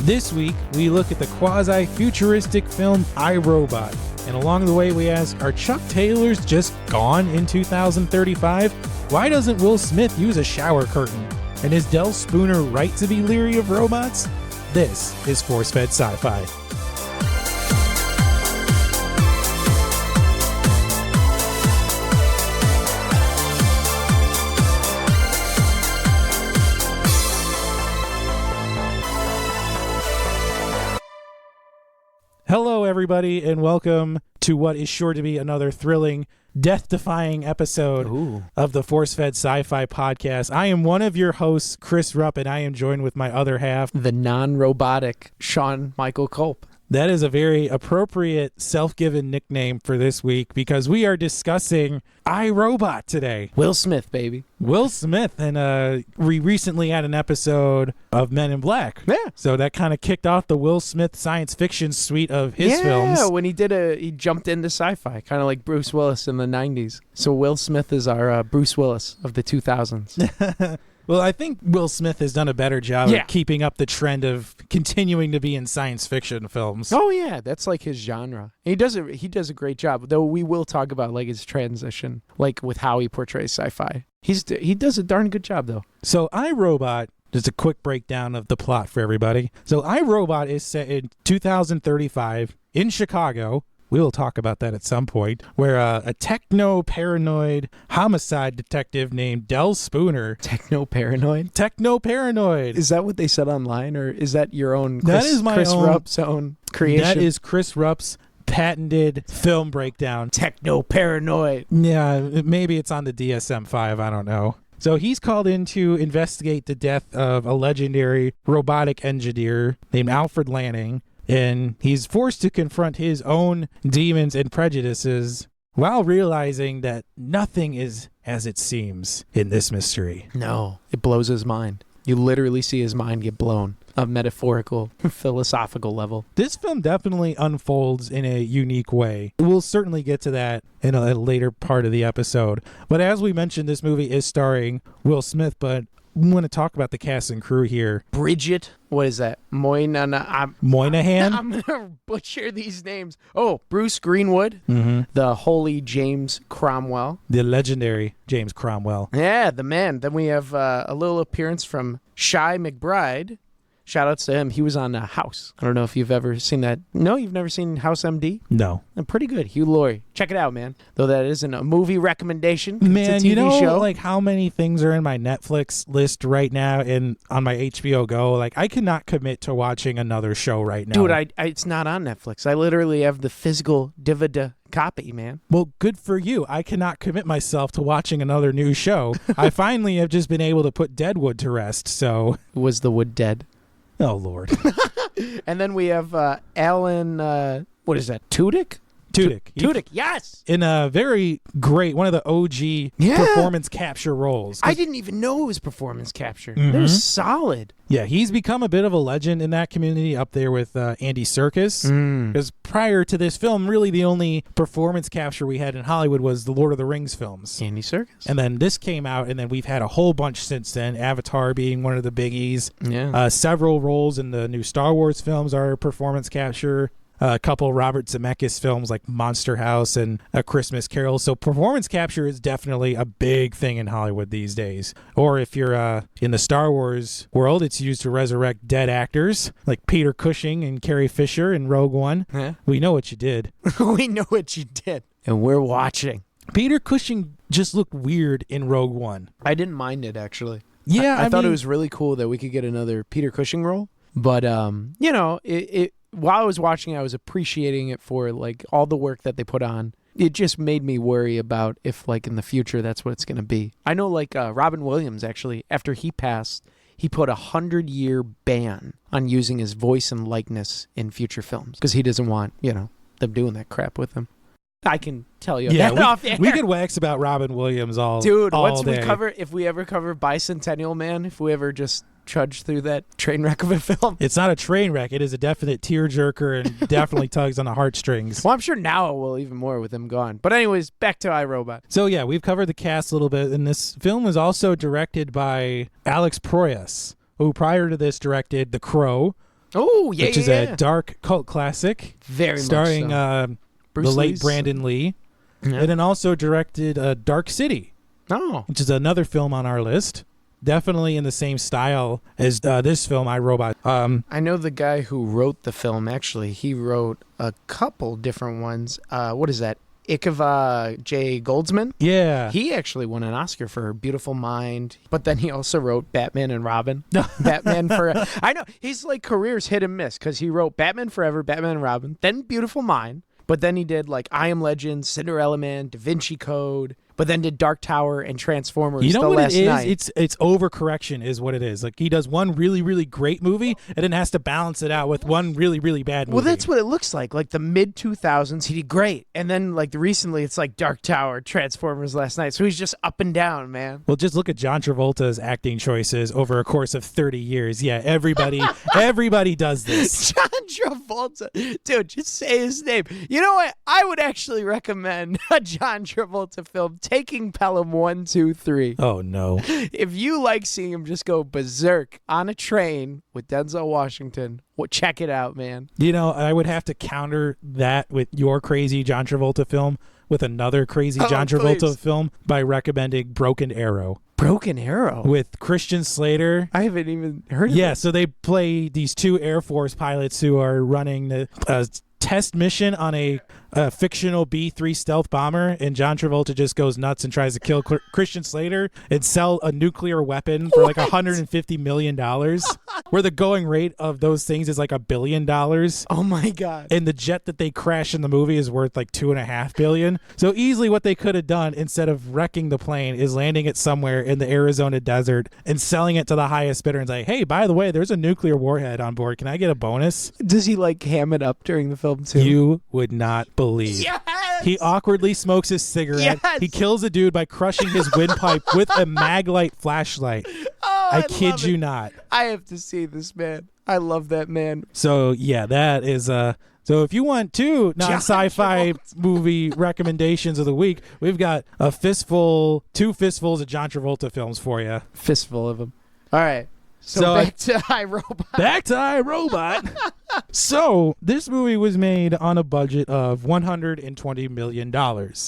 This week, we look at the quasi-futuristic film I, Robot. And along the way, we ask, are Chuck Taylors just gone in 2035? Why doesn't Will Smith use a shower curtain? And is Del Spooner right to be leery of robots? This is Force-Fed Sci-Fi. Hello, everybody, and welcome to what is sure to be another thrilling, death-defying episode of the Force-Fed Sci-Fi podcast. I am one of your hosts, Chris Rupp, and I am joined with my other half, the non-robotic Sean Michael Culp. That is a very appropriate self-given nickname for this week because we are discussing I, Robot today. Will Smith, baby. Will Smith, and we recently had an episode of Men in Black. Yeah. So that kind of kicked off the Will Smith science fiction suite of his films. Yeah, when he jumped into sci-fi, kind of like Bruce Willis in the 90s. So Will Smith is our Bruce Willis of the 2000s. Well, I think Will Smith has done a better job of keeping up the trend of continuing to be in science fiction films. Oh yeah, that's like his genre. He does a great job. Though we will talk about like his transition, like with how he portrays sci-fi. He does a darn good job though. So I, Robot, just a quick breakdown of the plot for everybody. So I, Robot is set in 2035 in Chicago. We will talk about that at some point, where a techno-paranoid homicide detective named Del Spooner... Techno-paranoid? Techno-paranoid. Is that what they said online, or is that your own Chris Rupp's own creation? That is Chris Rupp's patented film breakdown. Techno-paranoid. Yeah, maybe it's on the DSM-5, I don't know. So he's called in to investigate the death of a legendary robotic engineer named Alfred Lanning, and he's forced to confront his own demons and prejudices while realizing that nothing is as it seems in this mystery. No, it blows his mind. You literally see his mind get blown. A metaphorical, philosophical level. This film definitely unfolds in a unique way. We'll certainly get to that in a later part of the episode. But as we mentioned, this movie is starring Will Smith, but we want to talk about the cast and crew here. Bridget, what is that? Moynihan? I'm going to butcher these names. Oh, Bruce Greenwood, the holy James Cromwell. The legendary James Cromwell. Yeah, the man. Then we have a little appearance from Shy McBride. Shout outs to him. He was on House. I don't know if you've ever seen that. No, you've never seen House MD? No. Pretty good. Hugh Laurie. Check it out, man. Though that isn't a movie recommendation. Man, it's a TV show. Like how many things are in my Netflix list right now and on my HBO Go? Like I cannot commit to watching another show right now. Dude, it's not on Netflix. I literally have the physical DVD copy, man. Well, good for you. I cannot commit myself to watching another new show. I finally have just been able to put Deadwood to rest, so. Was the wood dead? Oh, Lord. And then we have Alan, what is that, Tudyk? Tudyk, yes! In a very great, one of the OG performance capture roles. I didn't even know it was performance capture. They're solid. Yeah, he's become a bit of a legend in that community up there with Andy Serkis. Because prior to this film, really the only performance capture we had in Hollywood was the Lord of the Rings films. Andy Serkis. And then this came out, and then we've had a whole bunch since then. Avatar being one of the biggies. Yeah. Several roles in the new Star Wars films are performance capture. A couple Robert Zemeckis films like Monster House and A Christmas Carol. So performance capture is definitely a big thing in Hollywood these days. Or if you're in the Star Wars world, it's used to resurrect dead actors like Peter Cushing and Carrie Fisher in Rogue One. Yeah. We know what you did. We know what you did. And we're watching. Peter Cushing just looked weird in Rogue One. I didn't mind it, actually. Yeah, I thought it was really cool that we could get another Peter Cushing role. But, while I was watching, I was appreciating it for like all the work that they put on. It just made me worry about if like in the future that's what it's going to be. I know like Robin Williams, actually, after he passed, he put 100-year ban on using his voice and likeness in future films because he doesn't want, them doing that crap with him. I can tell you. Yeah, we could wax about Robin Williams all day. Dude, if we ever cover Bicentennial Man, if we ever just trudge through that train wreck of a film. It's not a train wreck. It is a definite tearjerker and definitely tugs on the heartstrings. Well, I'm sure now it will even more with him gone. But anyways, back to iRobot. So yeah, we've covered the cast a little bit, and this film was also directed by Alex Proyas, who prior to this directed The Crow, Oh, yeah, which is a dark cult classic. Very starring much so. the late Lee's Brandon Lee. Yeah. And then also directed Dark City, which is another film on our list. Definitely in the same style as this film, I, Robot. I know the guy who wrote the film, actually. He wrote a couple different ones. What is that? Icava J. Goldsman? Yeah. He actually won an Oscar for Beautiful Mind, but then he also wrote Batman and Robin. Batman for... I know, his like career's hit and miss, because he wrote Batman Forever, Batman and Robin, then Beautiful Mind, but then he did like I Am Legend, Cinderella Man, Da Vinci Code, but then did Dark Tower and Transformers. You know the what last it is? night. It's overcorrection is what it is. Like he does one really, really great movie and then has to balance it out with one really, really bad movie. Well, that's what it looks like. Like the mid 2000s, he did great, and then like recently, it's like Dark Tower, Transformers last night. So he's just up and down, man. Well, just look at John Travolta's acting choices over a course of 30 years. Yeah, everybody does this. John Travolta, dude, just say his name. You know what? I would actually recommend a John Travolta film. Taking Pelham 1, 2, 3. Oh no! If you like seeing him just go berserk on a train with Denzel Washington, well, check it out, man. You know, I would have to counter that with your crazy John Travolta film with another crazy John Travolta film by recommending Broken Arrow. Broken Arrow with Christian Slater. I haven't even heard of it. Yeah, so they play these two Air Force pilots who are running the test mission on a fictional B-3 stealth bomber, and John Travolta just goes nuts and tries to kill Christian Slater and sell a nuclear weapon for like $150 million, where the going rate of those things is like $1 billion. Oh my God. And the jet that they crash in the movie is worth like $2.5 billion. So easily what they could have done instead of wrecking the plane is landing it somewhere in the Arizona desert and selling it to the highest bidder and say, hey, by the way, there's a nuclear warhead on board. Can I get a bonus? Does he like ham it up during the film too? You would not believe. Yes! He awkwardly smokes his cigarette. Yes! He kills a dude by crushing his windpipe with a Maglite flashlight. Oh, I kid you not. I have to see this, man. I love that man. So yeah, that is so if you want two non-sci-fi movie recommendations of the week, we've got two fistfuls of John Travolta films for you. Fistful of them. All right. So back to iRobot. Back to iRobot. So this movie was made on a budget of $120 million.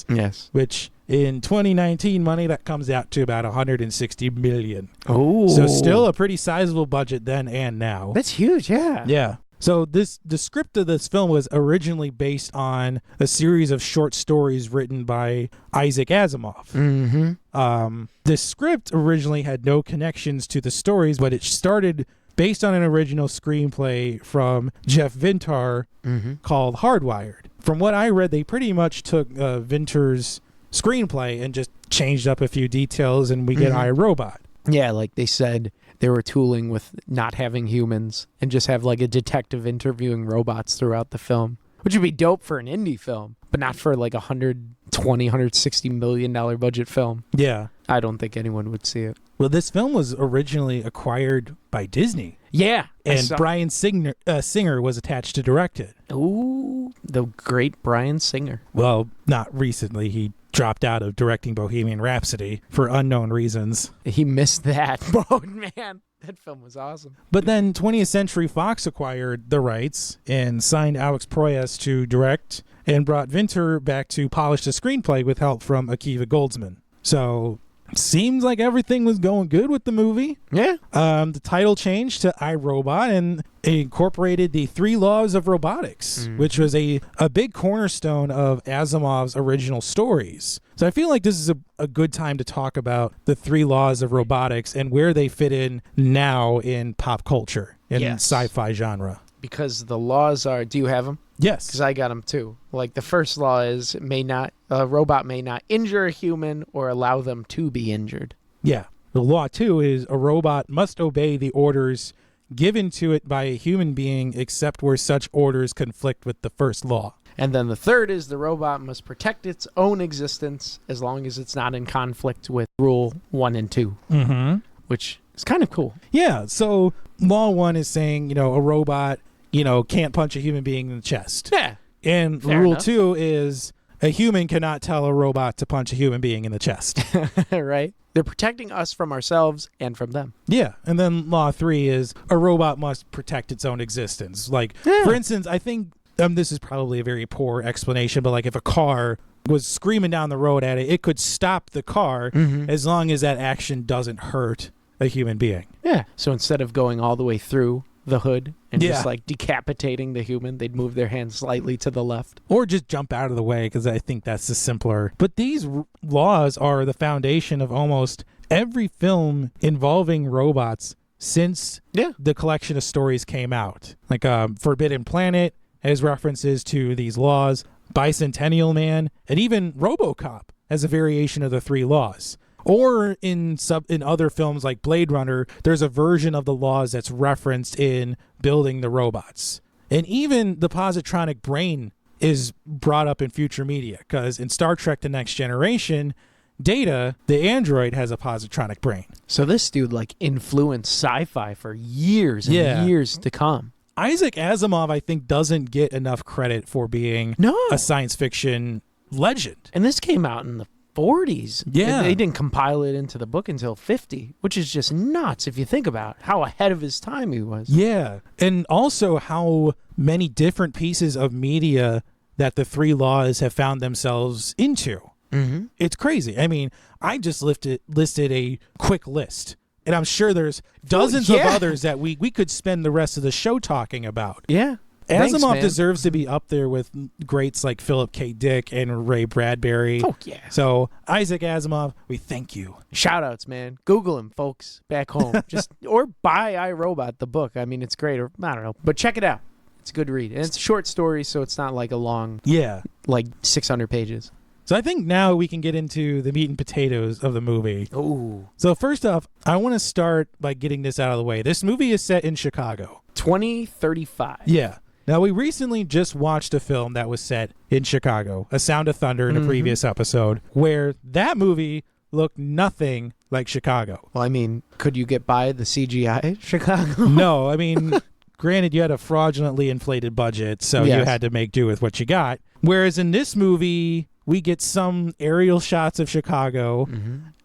Yes. Which in 2019 money, that comes out to about $160 million. Oh. So still a pretty sizable budget then and now. That's huge, yeah. Yeah. So the script of this film was originally based on a series of short stories written by Isaac Asimov. Mm-hmm. The script originally had no connections to the stories, but it started based on an original screenplay from Jeff Vintar called Hardwired. From what I read, they pretty much took Vintar's screenplay and just changed up a few details, and we get iRobot. Yeah, like they said they were tooling with not having humans and just have like a detective interviewing robots throughout the film, which would be dope for an indie film, but not for like $160 million budget film. Yeah. I don't think anyone would see it. Well, this film was originally acquired by Disney. Yeah. And Bryan Singer was attached to direct it. Ooh, the great Bryan Singer. Well, not recently. He dropped out of directing Bohemian Rhapsody for unknown reasons. He missed that mode, man. That film was awesome. But then 20th Century Fox acquired the rights and signed Alex Proyas to direct and brought Vintar back to polish the screenplay with help from Akiva Goldsman. So seems like everything was going good with the movie. Yeah. The title changed to iRobot and incorporated the 3 laws of robotics, which was a big cornerstone of Asimov's original stories. So I feel like this is a good time to talk about the 3 laws of robotics and where they fit in now in pop culture, in sci-fi genre. Because the laws are, do you have them? Yes. Because I got them too. Like the first law is a robot may not injure a human or allow them to be injured. Yeah. The law 2 is a robot must obey the orders given to it by a human being except where such orders conflict with the first law. And then the third is the robot must protect its own existence as long as it's not in conflict with rule 1 and 2, which is kind of cool. Yeah. So law 1 is saying, a robot, can't punch a human being in the chest. Yeah. And Fair rule enough. 2 is a human cannot tell a robot to punch a human being in the chest. Right? They're protecting us from ourselves and from them. Yeah. And then law 3 is a robot must protect its own existence. Like, for instance, I think this is probably a very poor explanation, but like if a car was screaming down the road at it, it could stop the car as long as that action doesn't hurt a human being. Yeah. So instead of going all the way through the hood and just like decapitating the human, they'd move their hand slightly to the left. Or just jump out of the way, because I think that's the simpler. But these laws are the foundation of almost every film involving robots since the collection of stories came out. Like Forbidden Planet has references to these laws, Bicentennial Man, and even RoboCop has a variation of the 3 laws. Or in other films like Blade Runner, there's a version of the laws that's referenced in building the robots. And even the positronic brain is brought up in future media, because in Star Trek The Next Generation, Data, the android, has a positronic brain. So this dude like influenced sci-fi for years and years to come. Isaac Asimov, I think, doesn't get enough credit for being a science fiction legend. And this came out in the 40s. Yeah. They didn't compile it into the book until 50, which is just nuts if you think about how ahead of his time he was. Yeah. And also how many different pieces of media that the 3 laws have found themselves into. It's crazy. I mean, I just listed a quick list, and I'm sure there's dozens of others that we could spend the rest of the show talking about. Yeah. Asimov deserves to be up there with greats like Philip K. Dick and Ray Bradbury. Oh, yeah. So, Isaac Asimov, we thank you. Shout outs, man. Google him, folks, back home. Or buy iRobot, the book. I mean, it's great. Or I don't know. But check it out. It's a good read. And it's a short story, so it's not like a long, like 600 pages. So I think now we can get into the meat and potatoes of the movie. Ooh. So first off, I want to start by getting this out of the way. This movie is set in Chicago. 2035. Yeah. Now, we recently just watched a film that was set in Chicago, A Sound of Thunder, in a previous episode, where that movie looked nothing like Chicago. Well, I mean, could you get by the CGI Chicago? No, I mean, granted, you had a fraudulently inflated budget, so you had to make do with what you got. Whereas in this movie, we get some aerial shots of Chicago,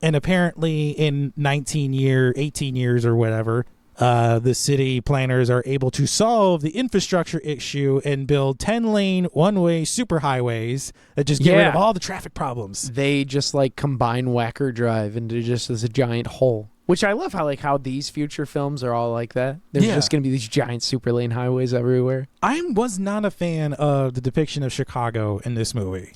and apparently in 18 years or whatever, the city planners are able to solve the infrastructure issue and build 10-lane, one-way superhighways that just get rid of all the traffic problems. They just like combine Whacker Drive into just as a giant hole. Which I love how these future films are all like that. There's just going to be these giant super lane highways everywhere. I was not a fan of the depiction of Chicago in this movie.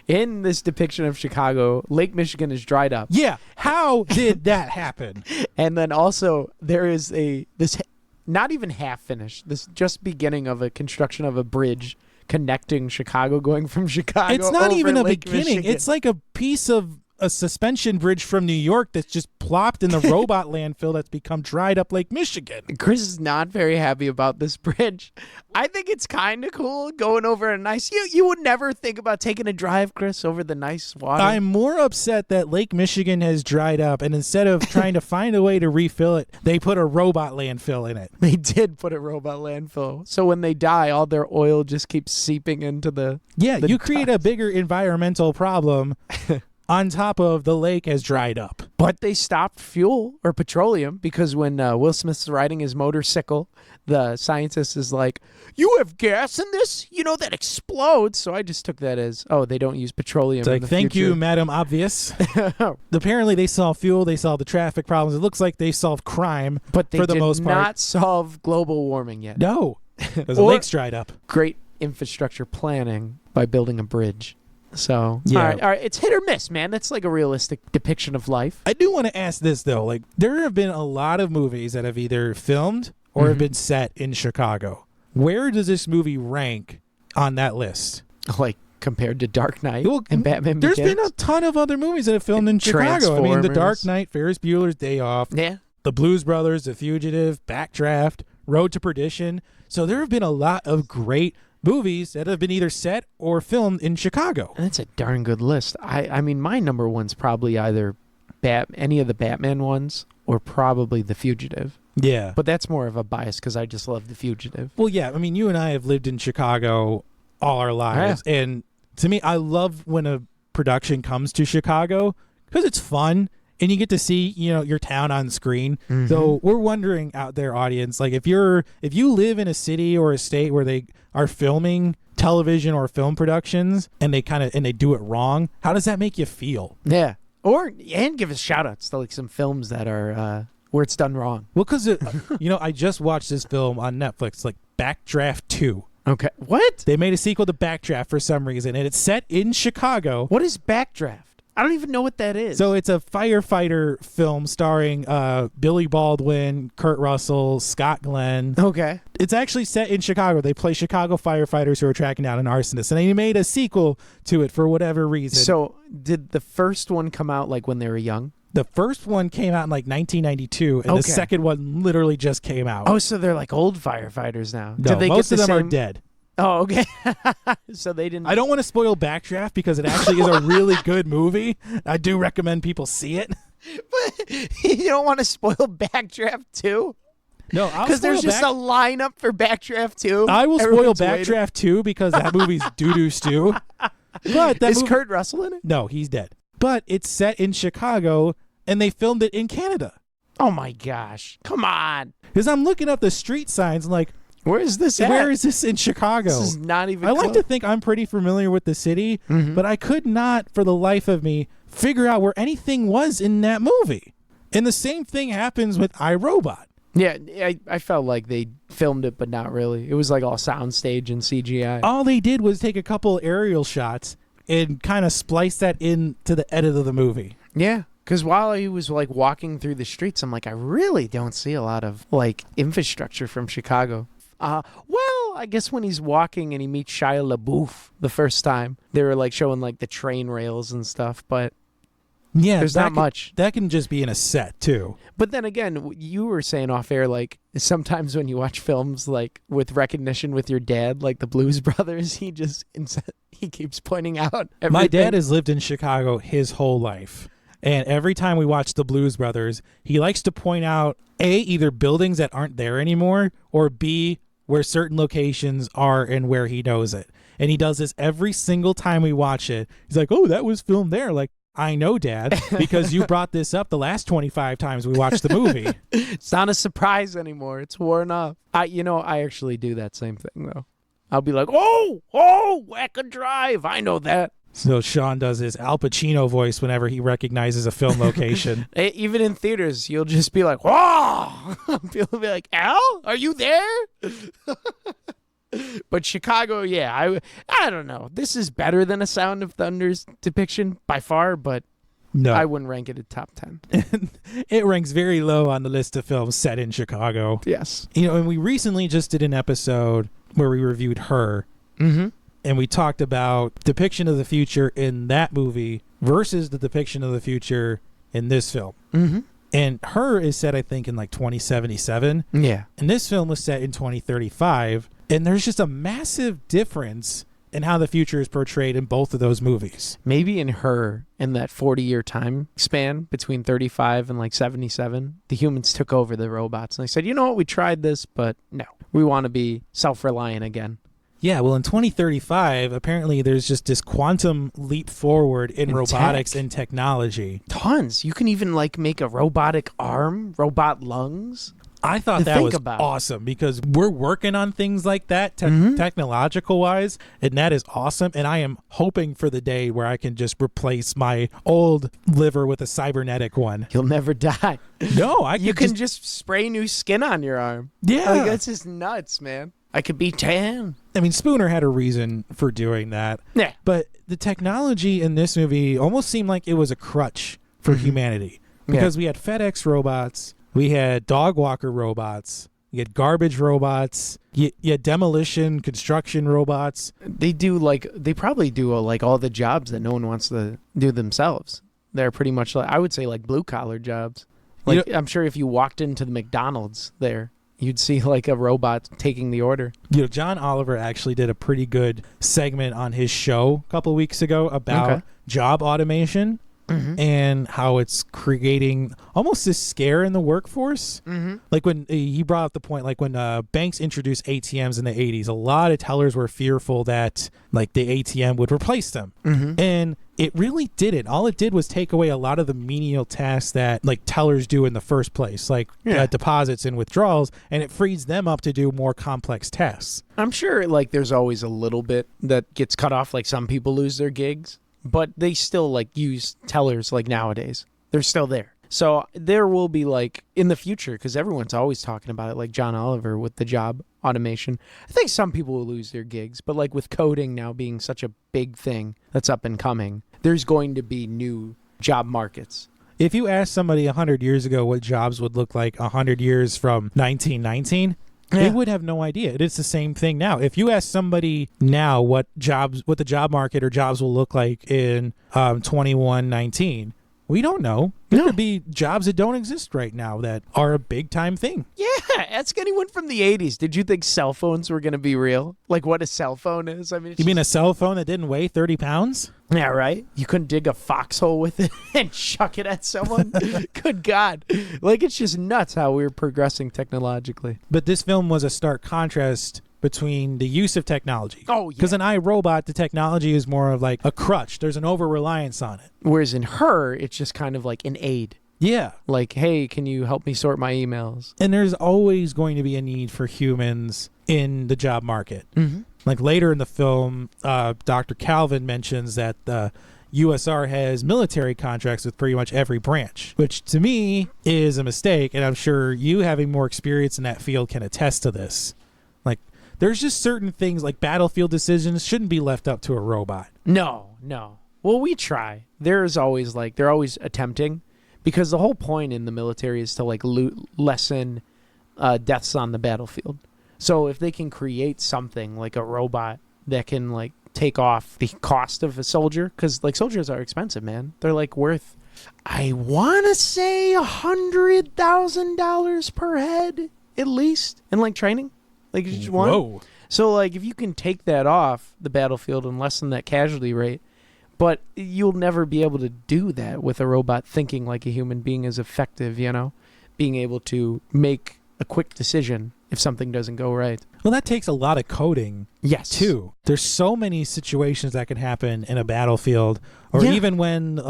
In this depiction of Chicago, Lake Michigan is dried up. Yeah. How did that happen? And then also there is this not even half finished, this just beginning of a construction of a bridge connecting Chicago, going from Chicago. It's not over even a Lake beginning. Michigan. It's like a piece of a suspension bridge from New York that's just plopped in the robot landfill that's become dried up Lake Michigan. Chris is not very happy about this bridge. I think it's kind of cool going over a nice... You would never think about taking a drive, Chris, over the nice water. I'm more upset that Lake Michigan has dried up, and instead of trying to find a way to refill it, they put a robot landfill in it. They did put a robot landfill. So when they die, all their oil just keeps seeping into the... Yeah, you create a bigger environmental problem on top of the lake has dried up. But they stopped fuel or petroleum because when Will Smith's riding his motorcycle, the scientist is like, "You have gas in this? You know that explodes." So I just took that as, oh, they don't use petroleum It's like, thank you, Madam Obvious. Apparently they solve fuel, they solve the traffic problems. It looks like they solve crime, but they for the most part. not solve global warming yet. No, because the lake's dried up. Great infrastructure planning by building a bridge. So, yeah. All right. It's hit or miss, man. That's like a realistic depiction of life. I do want to ask this, though. Like, there have been a lot of movies that have either filmed or have been set in Chicago. Where does this movie rank on that list? Like, compared to Dark Knight and Batman There's Begins? been a ton of other movies that have filmed in Chicago. I mean, The Dark Knight, Ferris Bueller's Day Off, The Blues Brothers, The Fugitive, Backdraft, Road to Perdition. So there have been a lot of great movies that have been either set or filmed in Chicago. And that's a darn good list. I mean, my number one's probably either any of the Batman ones or probably The Fugitive. Yeah. But that's more of a bias because I just love The Fugitive. Well, yeah. I mean, you and I have lived in Chicago all our lives. And To me, I love when a production comes to Chicago because it's fun and you get to see, your town on screen. Mm-hmm. So we're wondering out there, audience, like if you live in a city or a state where they are filming television or film productions and they do it wrong, how does that make you feel? Yeah. And give us shout outs to like some films that are where it's done wrong. Well, because, I just watched this film on Netflix, like Backdraft 2. Okay. What? They made a sequel to Backdraft for some reason, and it's set in Chicago. What is Backdraft? I don't even know what that is. So it's a firefighter film starring Billy Baldwin, Kurt Russell, Scott Glenn. Okay. It's actually set in Chicago. They play Chicago firefighters who are tracking down an arsonist, and they made a sequel to it for whatever reason. So did the first one come out like when they were young? The first one came out in like 1992, and the second one literally just came out. Oh, so they're like old firefighters now. No, most of them are dead. Oh, okay. So they didn't. I don't want to spoil Backdraft because it actually is a really good movie. I do recommend people see it. But you don't want to spoil Backdraft 2? No, because there's just a lineup for Backdraft 2. I will spoil Backdraft 2 because that movie's doo-doo stew. But is Kurt Russell in it? No, he's dead. But it's set in Chicago, and they filmed it in Canada. Oh, my gosh. Come on. Because I'm looking up the street signs and like, where is this at? Where is this in Chicago? This is not even I like to think I'm pretty familiar with the city, but I could not, for the life of me, figure out where anything was in that movie. And the same thing happens with iRobot. Yeah, I felt like they filmed it, but not really. It was like all soundstage and CGI. All they did was take a couple aerial shots and kind of splice that into the edit of the movie. Yeah. Because while he was like walking through the streets, I'm like, I really don't see a lot of like infrastructure from Chicago. Well, I guess when he's walking and he meets Shia LaBeouf the first time, they were like showing like the train rails and stuff, but yeah, there's not much. That can just be in a set too. But then again, you were saying off air, like sometimes when you watch films like with recognition with your dad, like the Blues Brothers, he keeps pointing out everything. My dad has lived in Chicago his whole life. And every time we watch the Blues Brothers, he likes to point out A, either buildings that aren't there anymore, or B, where certain locations are and where he knows it. And he does this every single time we watch it. He's like, oh, that was filmed there. Like, I know, Dad, because you brought this up the last 25 times we watched the movie. It's not a surprise anymore. It's worn off. I actually do that same thing, though. I'll be like, oh, Wacka Drive. I know that. So Sean does his Al Pacino voice whenever he recognizes a film location. Even in theaters, you'll just be like, whoa! People will be like, Al, are you there? But Chicago, yeah, I don't know. This is better than A Sound of Thunder's depiction by far, but no, I wouldn't rank it at top 10. It ranks very low on the list of films set in Chicago. Yes. And we recently just did an episode where we reviewed Her. Mm-hmm. And we talked about depiction of the future in that movie versus the depiction of the future in this film. Mm-hmm. And Her is set, I think, in like 2077. Yeah. And this film was set in 2035. And there's just a massive difference in how the future is portrayed in both of those movies. Maybe in Her, in that 40-year time span between 35 and like 77, the humans took over the robots. And they said, you know what, we tried this, but no, we want to be self-reliant again. Yeah, well, in 2035, apparently there's just this quantum leap forward in robotics and technology. Tons. You can even like make a robotic arm, robot lungs. I thought that was awesome because we're working on things like that technological wise, and that is awesome. And I am hoping for the day where I can just replace my old liver with a cybernetic one. You'll never die. No, you can just spray new skin on your arm. Yeah. Like, that's just nuts, man. I could be tan. I mean, Spooner had a reason for doing that. Yeah. But the technology in this movie almost seemed like it was a crutch for humanity. Because we had FedEx robots, we had dog walker robots, you had garbage robots, you had demolition, construction robots. They probably do like all the jobs that no one wants to do themselves. They're pretty much like, I would say like blue collar jobs. Like I'm sure if you walked into the McDonald's there, you'd see like a robot taking the order. John Oliver actually did a pretty good segment on his show a couple weeks ago about job automation. and how it's creating almost this scare in the workforce. Like when he brought up the point, like when banks introduced ATMs in the 80s, a lot of tellers were fearful that like the ATM would replace them. And it really didn't. All it did was take away a lot of the menial tasks that like tellers do in the first place, like deposits and withdrawals, and it frees them up to do more complex tasks. I'm sure like there's always a little bit that gets cut off, like some people lose their gigs, but they still like use tellers like nowadays. They're still there. So there will be like in the future, because everyone's always talking about it, like John Oliver with the job automation. I think some people will lose their gigs, but like with coding now being such a big thing that's up and coming, there's going to be new job markets. If you asked somebody 100 years ago what jobs would look like 100 years from 1919, they would have no idea. It's the same thing now. If you ask somebody now what the job market or jobs will look like in 2119, we don't know. There could be jobs that don't exist right now that are a big time thing. Yeah, ask anyone from the 80s. Did you think cell phones were going to be real? Like what a cell phone is? I mean, you mean a cell phone that didn't weigh 30 pounds? Yeah, right? You couldn't dig a foxhole with it and chuck it at someone? Good God. Like, it's just nuts how we're progressing technologically. But this film was a stark contrast between the use of technology. Oh, yeah. Because in iRobot, the technology is more of like a crutch. There's an over-reliance on it. Whereas in Her, it's just kind of like an aid. Yeah. Like, hey, can you help me sort my emails? And there's always going to be a need for humans in the job market. Like later in the film, Dr. Calvin mentions that the USR has military contracts with pretty much every branch, which to me is a mistake. And I'm sure you, having more experience in that field, can attest to this. Like, there's just certain things like battlefield decisions shouldn't be left up to a robot. No. Well, we try. They're always attempting, because the whole point in the military is to like lessen deaths on the battlefield. So if they can create something like a robot that can like take off the cost of a soldier, because like soldiers are expensive, man. They're like worth, I want to say $100,000 per head at least in like training. Like just one. Whoa. So like if you can take that off the battlefield and lessen that casualty rate, but you'll never be able to do that with a robot thinking like a human being is effective, you know, being able to make a quick decision if something doesn't go right. Well, that takes a lot of coding. Yes. Too. There's so many situations that can happen in a battlefield, or even when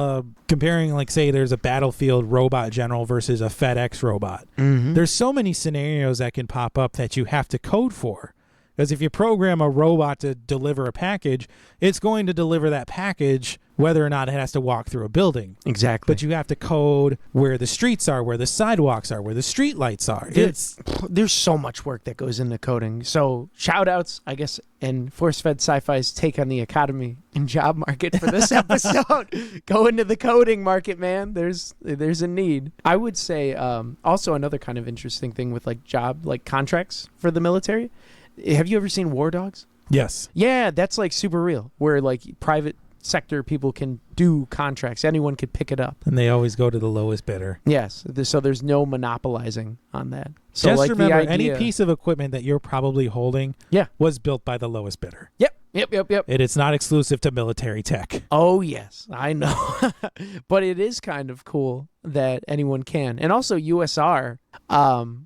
comparing, like, say, there's a battlefield robot general versus a FedEx robot. There's so many scenarios that can pop up that you have to code for. Because if you program a robot to deliver a package, it's going to deliver that package whether or not it has to walk through a building. Exactly. But you have to code where the streets are, where the sidewalks are, where the street lights are. There's so much work that goes into coding. So shout outs, I guess, and Force-Fed Sci-Fi's take on the economy and job market for this episode. Go into the coding market, man. There's a need. I would say also another kind of interesting thing with like job, like contracts for the military. Have you ever seen War Dogs? Yes. Yeah, that's like super real, where like private sector people can do contracts. Anyone could pick it up. And they always go to the lowest bidder. Yes. So there's no monopolizing on that. So just like remember, the idea, any piece of equipment that you're probably holding was built by the lowest bidder. Yep. It's not exclusive to military tech. Oh, yes. I know. But it is kind of cool that anyone can. And also USR,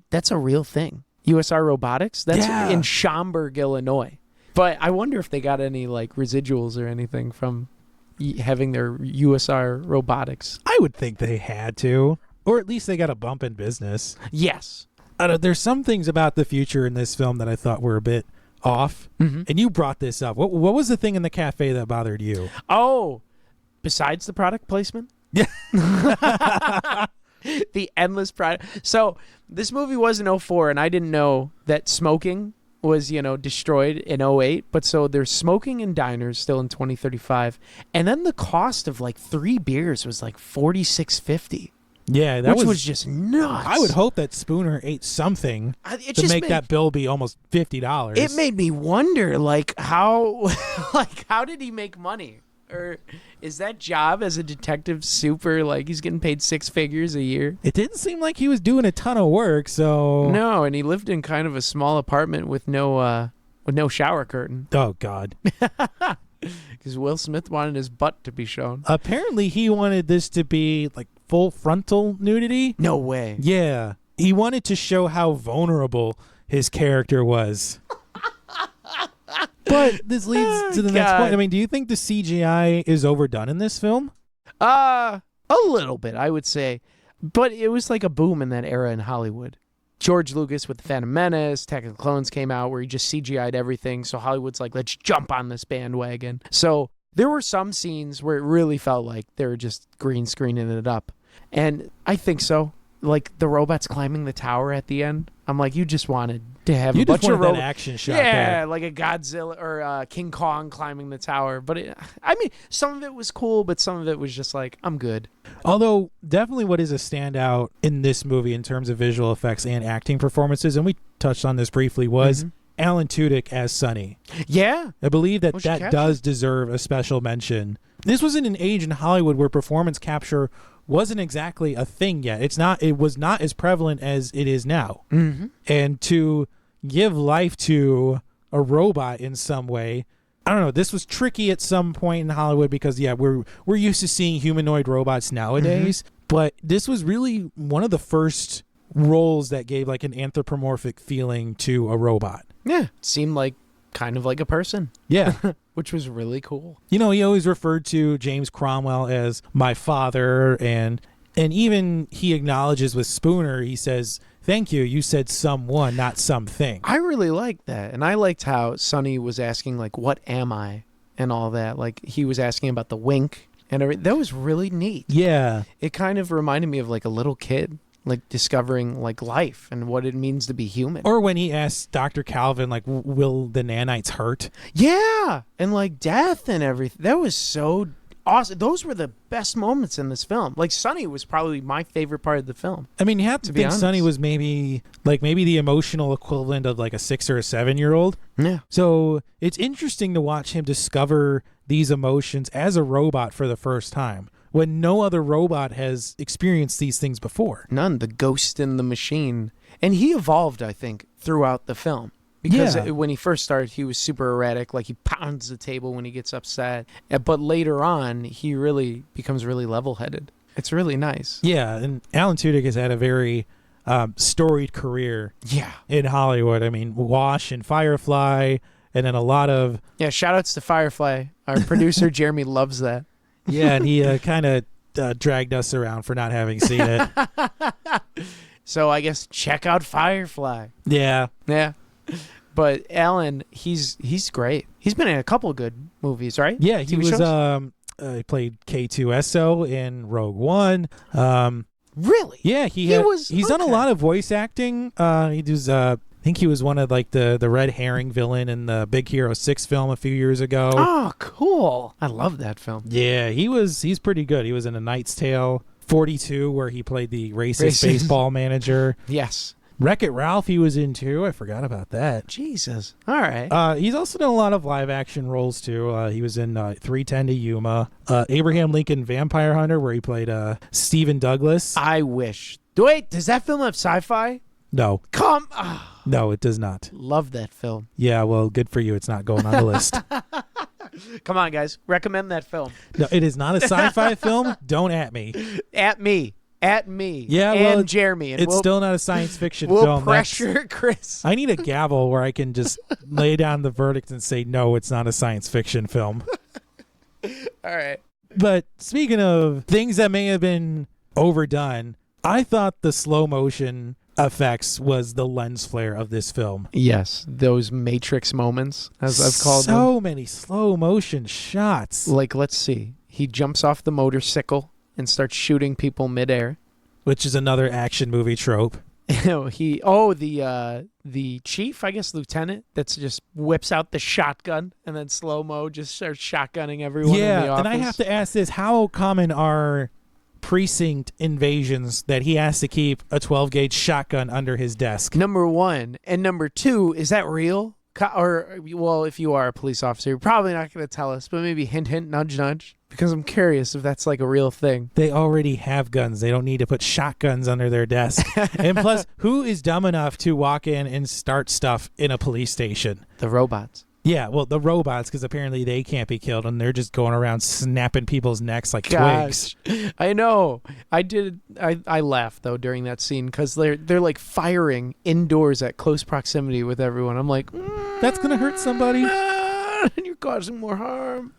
that's a real thing. USR Robotics, that's in Schaumburg, Illinois. But I wonder if they got any like residuals or anything from having their USR Robotics. I would think they had to, or at least they got a bump in business. Yes. There's some things about the future in this film that I thought were a bit off. And you brought this up. What was the thing in the cafe that bothered you? Oh, besides the product placement? Yeah. The endless product. So this movie was in 2004, and I didn't know that smoking was, destroyed in 2008. But so there's smoking in diners still in 2035. And then the cost of like 3 beers was like $46.50. Yeah, which was just nuts. I would hope that Spooner ate something to make that bill be almost $50. It made me wonder, like, how did he make money? Or is that job as a detective super, like, he's getting paid 6 figures a year? It didn't seem like he was doing a ton of work, so... No, and he lived in kind of a small apartment with no shower curtain. Oh, God. Because Will Smith wanted his butt to be shown. Apparently, he wanted this to be like full frontal nudity. No way. Yeah. He wanted to show how vulnerable his character was. But this leads to the next point. I mean, do you think the CGI is overdone in this film? A little bit, I would say. But it was like a boom in that era in Hollywood. George Lucas with The Phantom Menace, Attack of the Clones came out where he just CGI'd everything. So Hollywood's like, let's jump on this bandwagon. So there were some scenes where it really felt like they were just green screening it up. And I think so. Like the robots climbing the tower at the end. I'm like, you just wanted to have a bunch of that action shot. Yeah, there. like a Godzilla or King Kong climbing the tower. But I mean, some of it was cool, but some of it was just like, I'm good. Although, definitely what is a standout in this movie in terms of visual effects and acting performances, and we touched on this briefly, was Alan Tudyk as Sonny. Yeah. I believe that does deserve a special mention. This was in an age in Hollywood where performance capture wasn't exactly a thing yet. It was not as prevalent as it is now. Mm-hmm. And to give life to a robot in some way, I don't know, this was tricky at some point in Hollywood because we're used to seeing humanoid robots nowadays, but this was really one of the first roles that gave like an anthropomorphic feeling to a robot. Yeah, seemed like kind of like a person. Yeah. Which was really cool. You know, he always referred to James Cromwell as my father, and even he acknowledges with Spooner, he says, thank you, you said someone, not something. I really liked that. And I liked how Sonny was asking, like, what am I? And all that. Like, he was asking about the wink and everything. That was really neat. Yeah. It kind of reminded me of, like, a little kid, like, discovering, like, life and what it means to be human. Or when he asked Dr. Calvin, like, will the nanites hurt? Yeah. And, like, death and everything. That was so awesome. Those were the best moments in this film. Like, Sonny was probably my favorite part of the film. I mean, you have to think honest. Sonny was maybe the emotional equivalent of like a 6 or a 7-year-old. Yeah. So it's interesting to watch him discover these emotions as a robot for the first time, when no other robot has experienced these things before. None. The ghost in the machine. And he evolved, I think, throughout the film. Because when he first started, he was super erratic. Like, he pounds the table when he gets upset. But later on, he really becomes really level-headed. It's really nice. Yeah, and Alan Tudyk has had a very storied career in Hollywood. I mean, Wash and Firefly, and then a lot of... Yeah, shout-outs to Firefly. Our producer, Jeremy, loves that. Yeah, and he kind of dragged us around for not having seen it. So I guess check out Firefly. Yeah. Yeah. But Alan, he's great. He's been in a couple good movies, right? Yeah, he TV was shows? he played K2SO in Rogue One. Really? Yeah, he's done a lot of voice acting. He does I think he was one of like the red herring villain in the Big Hero 6 film a few years ago. Oh, cool. I love that film. Yeah, he's pretty good. He was in A Knight's Tale 42 where he played the racist baseball manager. Yes. Wreck-It Ralph he was in too. I forgot about that. Jesus. All right. He's also done a lot of live action roles too. He was in 310 to Yuma, Abraham Lincoln Vampire Hunter where he played Stephen Douglas. I wish. Wait, does that film have sci-fi? No. No, it does not. Love that film. Yeah, well, good for you. It's not going on the list. Come on, guys. Recommend that film. No, it is not a sci-fi film. Don't at me. At me. Yeah, well, and Jeremy. And it's still not a science fiction we'll film. Pressure Chris. I need a gavel where I can just lay down the verdict and say, no, it's not a science fiction film. All right. But speaking of things that may have been overdone, I thought the slow motion effects was the lens flare of this film. Yes, those Matrix moments, as I've called them. So many slow motion shots. Like, let's see. He jumps off the motorcycle and starts shooting people midair. Which is another action movie trope. The chief, I guess lieutenant, that's just whips out the shotgun and then slow-mo just starts shotgunning everyone in the office. And I have to ask this, how common are precinct invasions that he has to keep a 12-gauge shotgun under his desk? Number one. And number two, is that real? Or, well, if you are a police officer, you're probably not going to tell us, but maybe hint, hint, nudge, nudge. Because I'm curious if that's like a real thing. They already have guns. They don't need to put shotguns under their desk. And plus, who is dumb enough to walk in and start stuff in a police station? The robots. Yeah, well, the robots, because apparently they can't be killed, and they're just going around snapping people's necks like Gosh, twigs. I know. I laughed though during that scene because they're like firing indoors at close proximity with everyone. I'm like, That's going to hurt somebody. and you're causing more harm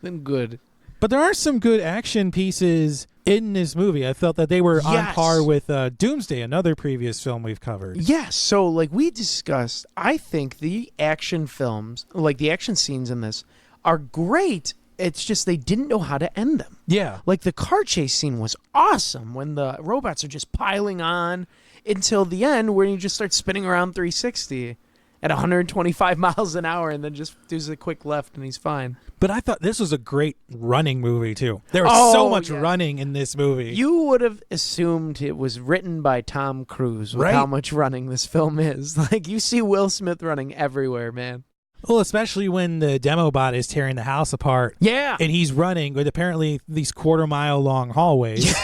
than good. But there are some good action pieces in this movie. I felt that they were on Yes. par with Doomsday, another previous film we've covered. Yes. So, like we discussed, I think the action films, like the action scenes in this, are great. It's just they didn't know how to end them. Yeah. Like the car chase scene was awesome when the robots are just piling on until the end where you just start spinning around 360 at 125 miles an hour and then just does a quick left and he's fine. But I thought this was a great running movie, too. There was so much yeah. running in this movie. You would have assumed it was written by Tom Cruise with Right. how much running this film is. Like, you see Will Smith running everywhere, man. Well, especially when the demo bot is tearing the house apart. Yeah. And he's running with apparently these quarter-mile long hallways.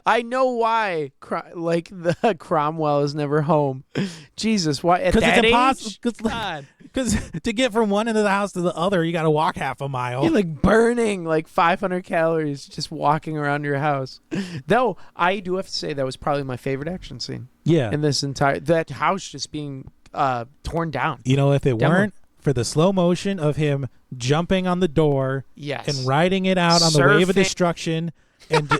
I know why, like, the Cromwell is never home. Jesus, why? At Because that it's age? impossible. God. Because to get from one end of the house to the other, you got to walk half a mile. You're like burning like 500 calories just walking around your house. Though, I do have to say that was probably my favorite action scene Yeah. in this that house just being torn down. You know, if it Demo. weren't for the slow motion of him jumping on the door Yes. and riding it out on the wave of Surfing. destruction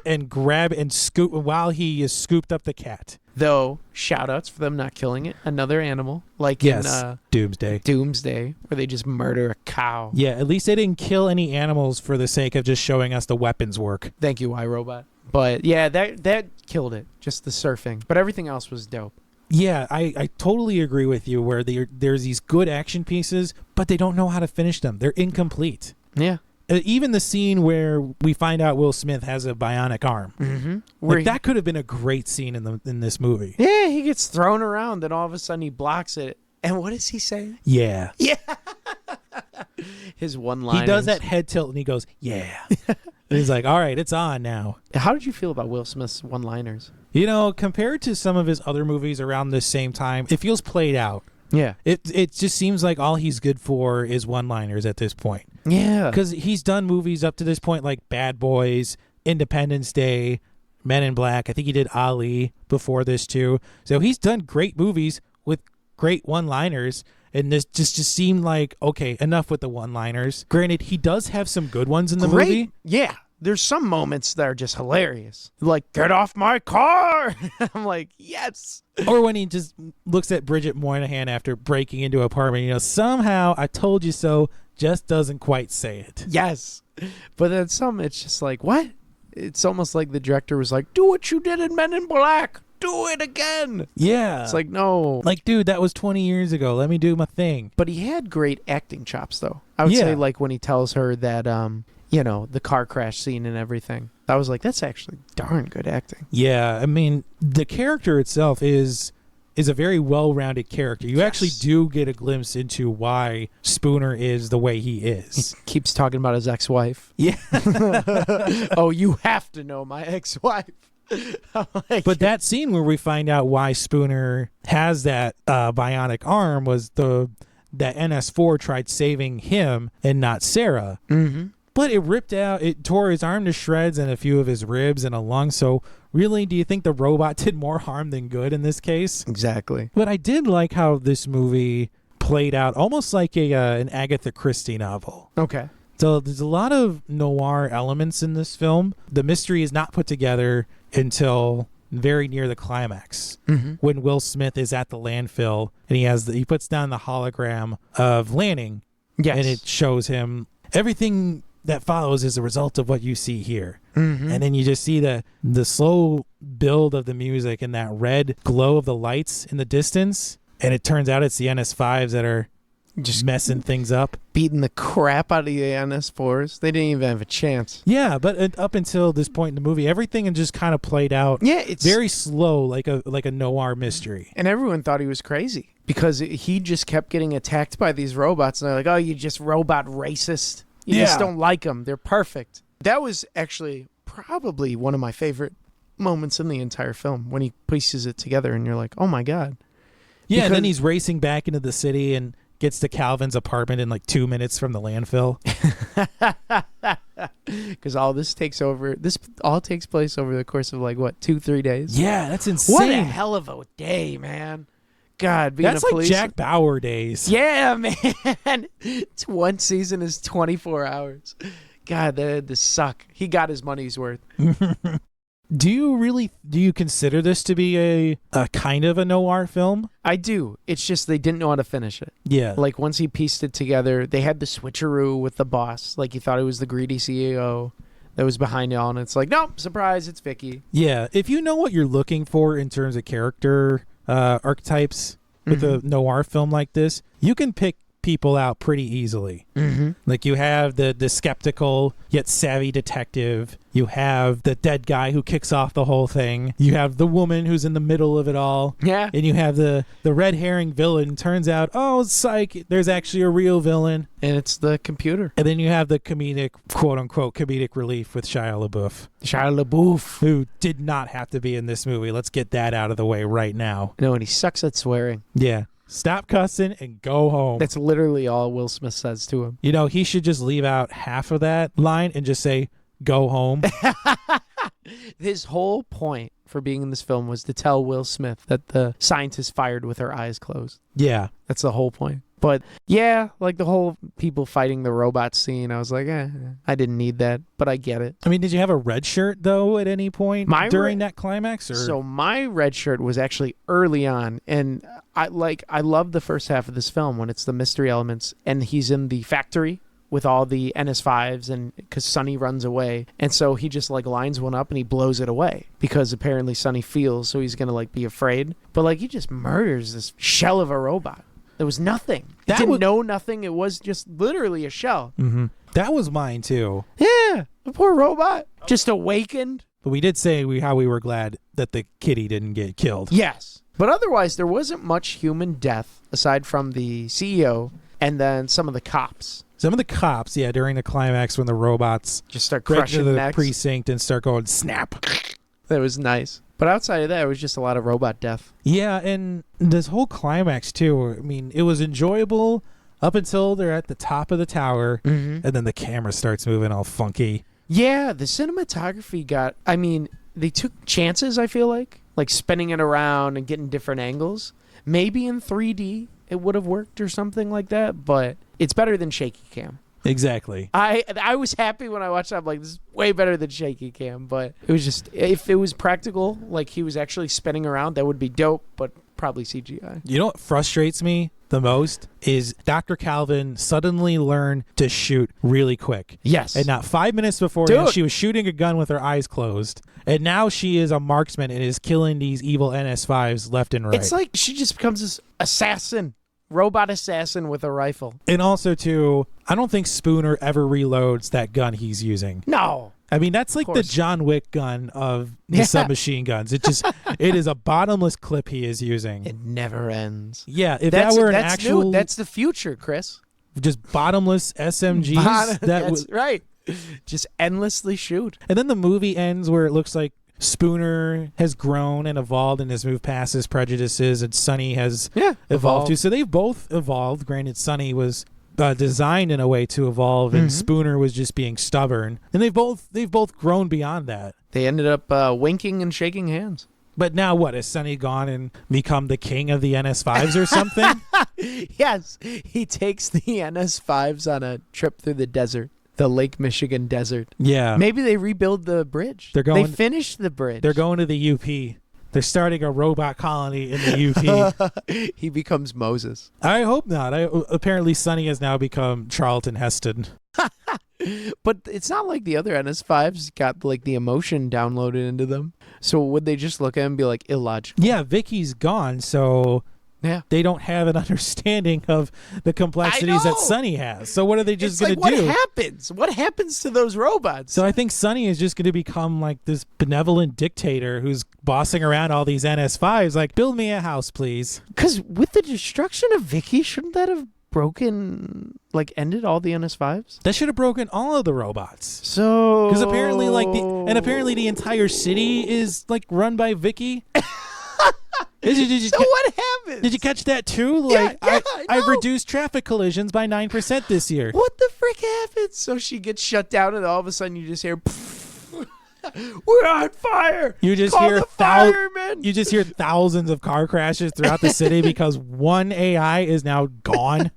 and grab and scoop while he is scooped up the cat. Though, shout outs for them not killing it. Another animal. Like Yes. in Doomsday. Doomsday, where they just murder a cow. Yeah, at least they didn't kill any animals for the sake of just showing us the weapons work. Thank you, iRobot. But yeah, that killed it. Just the surfing. But everything else was dope. Yeah, I totally agree with you where there's these good action pieces, but they don't know how to finish them. They're incomplete. Yeah. Even the scene where we find out Will Smith has a bionic arm. Mm-hmm. Like, that could have been a great scene in this movie. Yeah, he gets thrown around, and all of a sudden he blocks it. And what does he say? Yeah. Yeah. His one-liners. He does that head tilt and he goes, yeah. And he's like, all right, it's on now. How did you feel about Will Smith's one-liners? You know, compared to some of his other movies around this same time, it feels played out. Yeah. It just seems like all he's good for is one-liners at this point. Yeah. Because he's done movies up to this point like Bad Boys, Independence Day, Men in Black. I think he did Ali before this too. So he's done great movies with great one-liners. And this just seemed like, okay, enough with the one-liners. Granted, he does have some good ones in the movie. Yeah. There's some moments that are just hilarious. Like, get off my car. I'm like, yes. Or when he just looks at Bridget Moynihan after breaking into an apartment, you know, somehow I told you so just doesn't quite say it. Yes. But then some, it's just like, what? It's almost like the director was like, do what you did in Men in Black. Do it again. Yeah. It's like, no. Like, dude, that was 20 years ago. Let me do my thing. But he had great acting chops, though. I would Yeah. say, like, when he tells her that, you know, the car crash scene and everything. I was like, that's actually darn good acting. Yeah, I mean, the character itself is a very well-rounded character. You actually do get a glimpse into why Spooner is the way he is. He keeps talking about his ex-wife. Yeah. Oh, you have to know my ex-wife. Like, But that scene where we find out why Spooner has that bionic arm was that NS4 tried saving him and not Sarah. mm-hmm. But it tore his arm to shreds and a few of his ribs and a lung. So really, do you think the robot did more harm than good in this case? Exactly. But I did like how this movie played out almost like an Agatha Christie novel. Okay. So there's a lot of noir elements in this film. The mystery is not put together until very near the climax, Mm-hmm. when Will Smith is at the landfill and he puts down the hologram of Lanning. Yes. And it shows him everything that follows is a result of what you see here. Mm-hmm. And then you just see the slow build of the music and that red glow of the lights in the distance. And it turns out it's the NS5s that are just messing things up. beating the crap out of the NS4s. They didn't even have a chance. Yeah, but up until this point in the movie, everything had just kind of played out Yeah, it's very slow, like a noir mystery. And everyone thought he was crazy because he just kept getting attacked by these robots. And they're like, oh, you just robot racist. You just don't like them. They're perfect. That was actually probably one of my favorite moments in the entire film when he pieces it together and you're like, oh my God. Yeah, and then Because- he's racing back into the city and gets to Calvin's apartment in like 2 minutes from the landfill. Because all this all takes place over the course of like what, 2-3 days? Yeah, that's insane. What a hell of a day, man. God, being that's a like police. Jack Bauer days. Yeah, man. It's one season is 24 hours. God, that had to suck. He got his money's worth. Do you consider this to be a kind of a noir film? I do. It's just they didn't know how to finish it. Yeah. Like once he pieced it together, they had the switcheroo with the boss. Like he thought it was the greedy CEO that was behind it all, and it's like, nope, surprise, it's Vicky. Yeah. If you know what you're looking for in terms of character archetypes with a noir film like this, you can pick people out pretty easily. Like you have the skeptical yet savvy detective, you have the dead guy who kicks off the whole thing, you have the woman who's in the middle of it all, and you have the red herring villain. Turns out, oh psych, there's actually a real villain, and it's the computer. And then you have the comedic, quote unquote comedic relief with Shia LaBeouf, who did not have to be in this movie. Let's get that out of the way right now. No, and he sucks at swearing. Yeah. Stop cussing and go home. That's literally all Will Smith says to him. You know, he should just leave out half of that line and just say, go home. His whole point for being in this film was to tell Will Smith that the scientist fired with her eyes closed. Yeah. That's the whole point. But yeah, like the whole people fighting the robot scene, I was like, I didn't need that, but I get it. I mean, did you have a red shirt, though, at any point during that climax? Or? So my red shirt was actually early on, and I love the first half of this film when it's the mystery elements, and he's in the factory with all the NS5s, and because Sonny runs away, and so he just like lines one up and he blows it away because apparently Sonny feels, so he's gonna like be afraid, but like he just murders this shell of a robot. There was nothing. It didn't know nothing. It was just literally a shell. Mm-hmm. That was mine too. Yeah, the poor robot just awakened. But we did say how we were glad that the kitty didn't get killed. Yes, but otherwise there wasn't much human death aside from the CEO and then some of the cops. Some of the cops, yeah, during the climax when the robots just start crushing the necks. Precinct and start going snap. That was nice. But outside of that, it was just a lot of robot death. Yeah, and this whole climax, too, I mean, it was enjoyable up until they're at the top of the tower, and then the camera starts moving all funky. Yeah, the cinematography they took chances, I feel like spinning it around and getting different angles. Maybe in 3D it would have worked or something like that, but it's better than shaky cam. Exactly. I was happy when I watched it. I'm like, this is way better than shaky cam, but it was just, if it was practical, like he was actually spinning around, that would be dope, but probably CGI. You know what frustrates me the most is Dr. Calvin suddenly learned to shoot really quick. Yes. And not 5 minutes before she was shooting a gun with her eyes closed. And now she is a marksman and is killing these evil NS5s left and right. It's like she just becomes this robot assassin with a rifle. And also, too, I don't think Spooner ever reloads that gun he's using. No. I mean, that's like the John Wick gun of the submachine guns. It is a bottomless clip he is using. It never ends. Yeah, if that were an actual... That's the future, Chris. Just bottomless SMGs. That's right. Just endlessly shoot. And then the movie ends where it looks like Spooner has grown and evolved and has moved past his prejudices, and Sonny has evolved too. So they've both evolved. Granted, Sonny was designed in a way to evolve, and Spooner was just being stubborn. And they've both grown beyond that. They ended up winking and shaking hands. But now what? Has Sonny gone and become the king of the NS5s or something? Yes. He takes the NS5s on a trip through the desert. The Lake Michigan desert. Yeah. Maybe they rebuild the bridge. They finished the bridge. They're going to the UP. They're starting a robot colony in the UP. He becomes Moses. I hope not. Apparently, Sonny has now become Charlton Heston. But it's not like the other NS5s got like the emotion downloaded into them. So would they just look at him and be like, illogical? Yeah, Vicky's gone, so... Yeah. They don't have an understanding of the complexities that Sonny has. So what are they just going to do? What happens? What happens to those robots? So I think Sonny is just going to become like this benevolent dictator who's bossing around all these NS5s. Like, build me a house, please. Because with the destruction of Vicky, shouldn't that have ended all the NS5s? That should have broken all of the robots. So... Because apparently, apparently the entire city is like run by Vicky. So what happens? Did you catch that too? Yeah, Like, I I've know. reduced traffic collisions by 9% this year. What the frick happens? So she gets shut down, and all of a sudden you just hear, we're on fire. You just Call hear the firemen. You just hear thousands of car crashes throughout the city because one AI is now gone.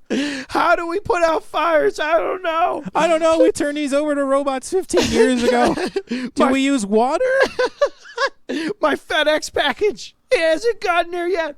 How do we put out fires? I don't know. I don't know. We turned these over to robots 15 years ago. Do we use water? My FedEx package. It hasn't gotten there yet.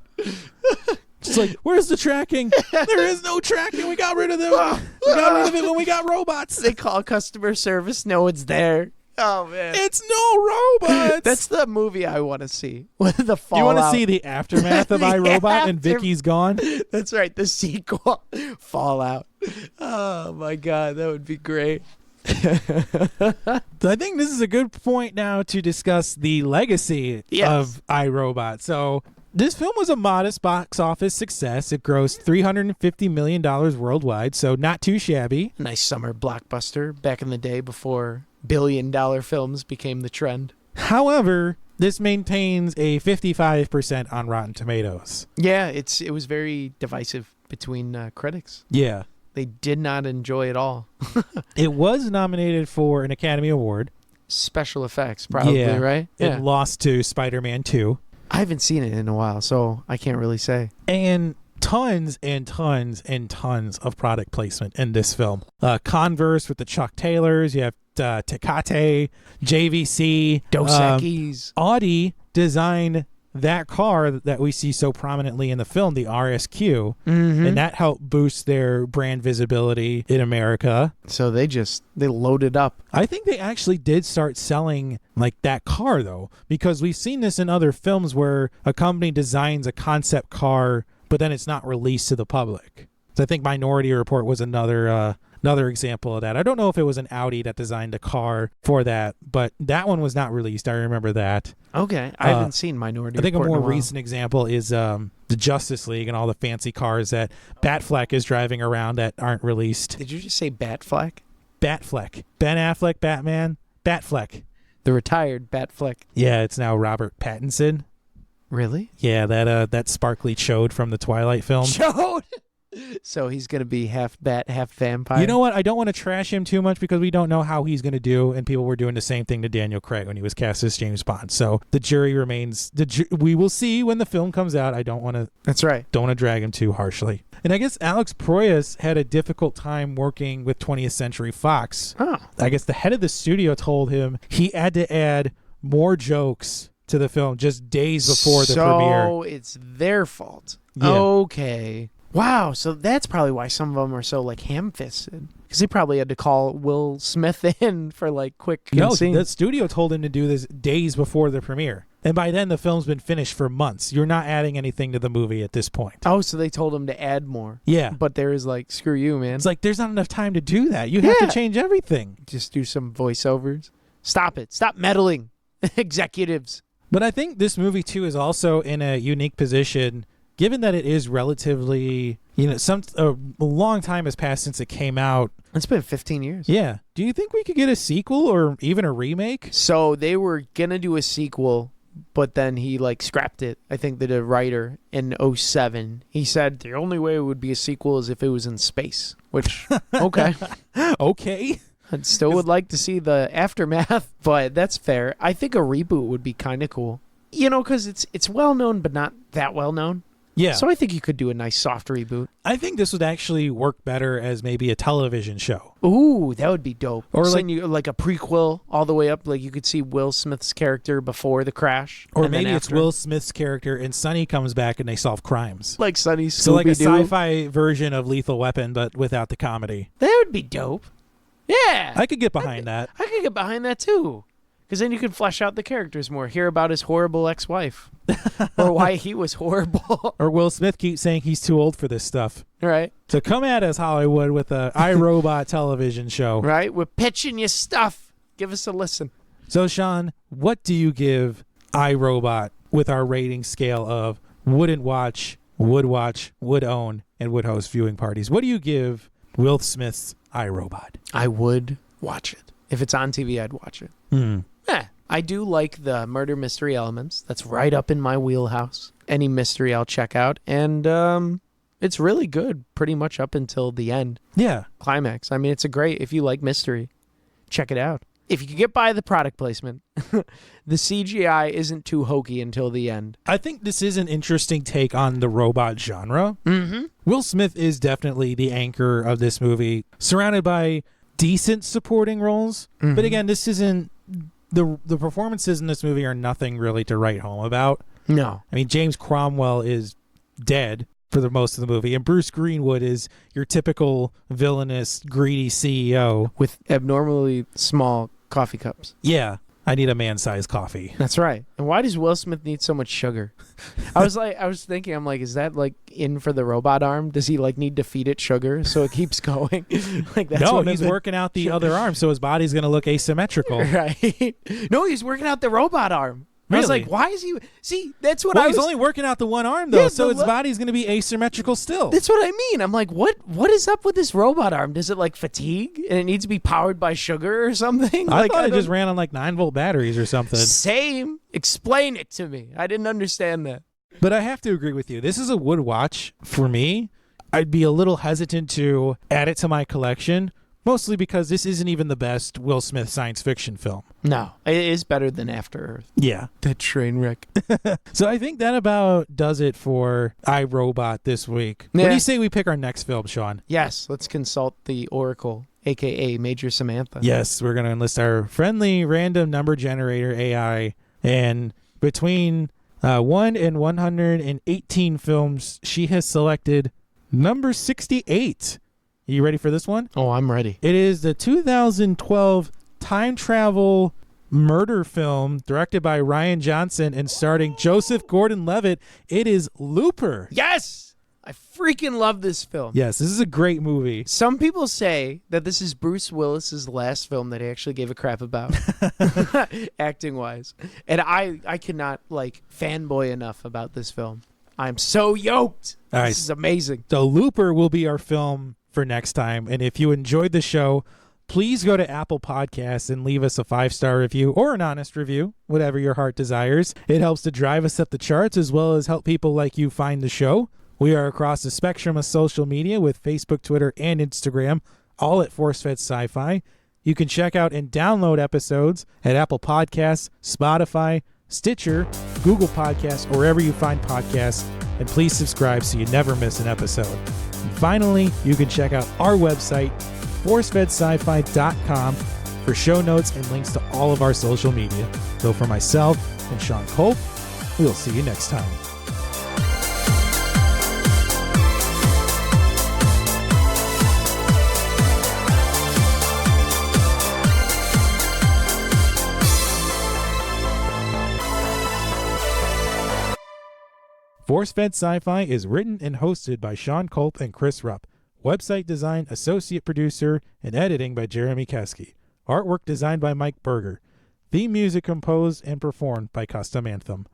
It's like, where's the tracking? There is no tracking. We got rid of them. We got rid of it when we got robots. They call customer service. No one's there. Oh, man. It's no robots. That's the movie I want to see. The fallout. You want to see the aftermath of The iRobot and Vicky's gone? That's right. The sequel. Fallout. Oh, my God. That would be great. So I think this is a good point now to discuss the legacy of iRobot. So this film was a modest box office success. It grossed $350 million worldwide, so not too shabby. Nice summer blockbuster back in the day before billion-dollar films became the trend. However, this maintains a 55% on Rotten Tomatoes. Yeah, it was very divisive between critics. Yeah. They did not enjoy it all. It was nominated for an Academy Award. Special effects, probably, right? It lost to Spider-Man 2. I haven't seen it in a while, so I can't really say. And tons and tons and tons of product placement in this film. Converse with the Chuck Taylors. You have Tecate, JVC. Dos Equis. Audi designed that car that we see so prominently in the film, the RSQ, and that helped boost their brand visibility in America. So they loaded up. I think they actually did start selling like that car though, because we've seen this in other films where a company designs a concept car, but then it's not released to the public. So I think Minority Report was another example of that. I don't know if it was an Audi that designed a car for that, but that one was not released. I remember that. Okay. I haven't seen Minority Report. I think a more recent example is the Justice League and all the fancy cars that Batfleck is driving around that aren't released. Did you just say Batfleck? Batfleck. Ben Affleck, Batman, Batfleck. The retired Batfleck. Yeah, it's now Robert Pattinson. Really? Yeah, that sparkly chode from the Twilight film. Chode? So he's going to be half bat, half vampire? You know what? I don't want to trash him too much because we don't know how he's going to do, and people were doing the same thing to Daniel Craig when he was cast as James Bond. So the jury remains... we will see when the film comes out. I don't want to... That's right. Don't want to drag him too harshly. And I guess Alex Proyas had a difficult time working with 20th Century Fox. Oh. I guess the head of the studio told him he had to add more jokes to the film just days before the premiere. So it's their fault. Yeah. Okay. Wow, so that's probably why some of them are so like ham-fisted. Because he probably had to call Will Smith in for like quick scenes. The studio told him to do this days before the premiere. And by then, the film's been finished for months. You're not adding anything to the movie at this point. Oh, so they told him to add more. Yeah. But there is like, screw you, man. It's like, there's not enough time to do that. You have to change everything. Just do some voiceovers. Stop it. Stop meddling, executives. But I think this movie, too, is also in a unique position, given that it is relatively, a long time has passed since it came out. It's been 15 years. Yeah. Do you think we could get a sequel or even a remake? So they were going to do a sequel, but then he like scrapped it. I think the writer in 2007, he said the only way it would be a sequel is if it was in space, which, okay. Okay. I still would like to see the aftermath, but that's fair. I think a reboot would be kind of cool. Because it's well known, but not that well known. Yeah. So I think you could do a nice soft reboot. I think this would actually work better as maybe a television show. Ooh, that would be dope. Or like a prequel all the way up. Like you could see Will Smith's character before the crash. Or maybe it's Will Smith's character and Sonny comes back and they solve crimes. Like Sonny's Scooby-Doo. So like a sci-fi version of Lethal Weapon, but without the comedy. That would be dope. Yeah. I could get behind that. I could get behind that too. Because then you can flesh out the characters more. Hear about his horrible ex-wife. Or why he was horrible. Or Will Smith keeps saying he's too old for this stuff. Right. So come at us, Hollywood, with a iRobot television show. Right. We're pitching you stuff. Give us a listen. So, Sean, what do you give iRobot with our rating scale of wouldn't watch, would own, and would host viewing parties? What do you give Will Smith's iRobot? I would watch it. If it's on TV, I'd watch it. I do like the murder mystery elements. That's right up in my wheelhouse. Any mystery I'll check out. And it's really good pretty much up until the end. Yeah. Climax. I mean, it's a great, if you like mystery, check it out. If you can get by the product placement, the CGI isn't too hokey until the end. I think this is an interesting take on the robot genre. Mm-hmm. Will Smith is definitely the anchor of this movie, surrounded by decent supporting roles. Mm-hmm. But again, this isn't the performances in this movie are nothing really to write home about. No. I mean, James Cromwell is dead for the most of the movie, and Bruce Greenwood is your typical villainous, greedy CEO With abnormally small coffee cups. Yeah, I need a man-sized coffee. That's right. And why does Will Smith need so much sugar? I was thinking, I'm like, is that like in for the robot arm? Does he like need to feed it sugar so it keeps going? Like that's no, what he's working out the other arm, so his body's going to look asymmetrical. Right. No, he's working out the robot arm. I was Really? like, why is he? See, that's what Well, I was. he's only working out the one arm, though, Yeah, so the his body's going to be asymmetrical still. That's what I mean. I'm like, what is up with this robot arm? Does it like fatigue and it needs to be powered by sugar or something? I Like thought it don't- just ran on like 9-volt batteries or something. Same. Explain it to me. I didn't understand that. But I have to agree with you. This is a wood watch for me. I'd be a little hesitant to add it to my collection, mostly because this isn't even the best Will Smith science fiction film. No, it is better than After Earth. Yeah. That train wreck. So I think that about does it for iRobot this week. What do Yeah. you say we pick our next film, Sean? Yes, let's consult the Oracle, a.k.a. Major Samantha. Yes, we're going to enlist our friendly random number generator AI. And between 1 and 118 films, she has selected number 68. You ready for this one? Oh, I'm ready. It is the 2012 time travel murder film directed by Ryan Johnson and starring Joseph Gordon-Levitt. It is Looper. Yes! I freaking love this film. Yes, this is a great movie. Some people say that this is Bruce Willis's last film that he actually gave a crap about, acting-wise. And I cannot, like, fanboy enough about this film. I'm so yoked. All right. This is amazing. So Looper will be our film for next time. And if you enjoyed the show, please go to Apple Podcasts and leave us a 5-star review or an honest review, whatever your heart desires. It helps to drive us up the charts as well as help people like you find the show. We are across the spectrum of social media with Facebook, Twitter, and Instagram, all at ForceFed Sci-Fi. You can check out and download episodes at Apple Podcasts, Spotify, Stitcher, Google Podcasts, or wherever you find podcasts. And please subscribe so you never miss an episode. And finally, you can check out our website, forcefedsci-fi.com, for show notes and links to all of our social media. So for myself and Sean Culp, we'll see you next time. ForceFed Sci-Fi is written and hosted by Sean Culp and Chris Rupp. Website design, associate producer, and editing by Jeremy Keski. Artwork designed by Mike Berger. Theme music composed and performed by Custom Anthem.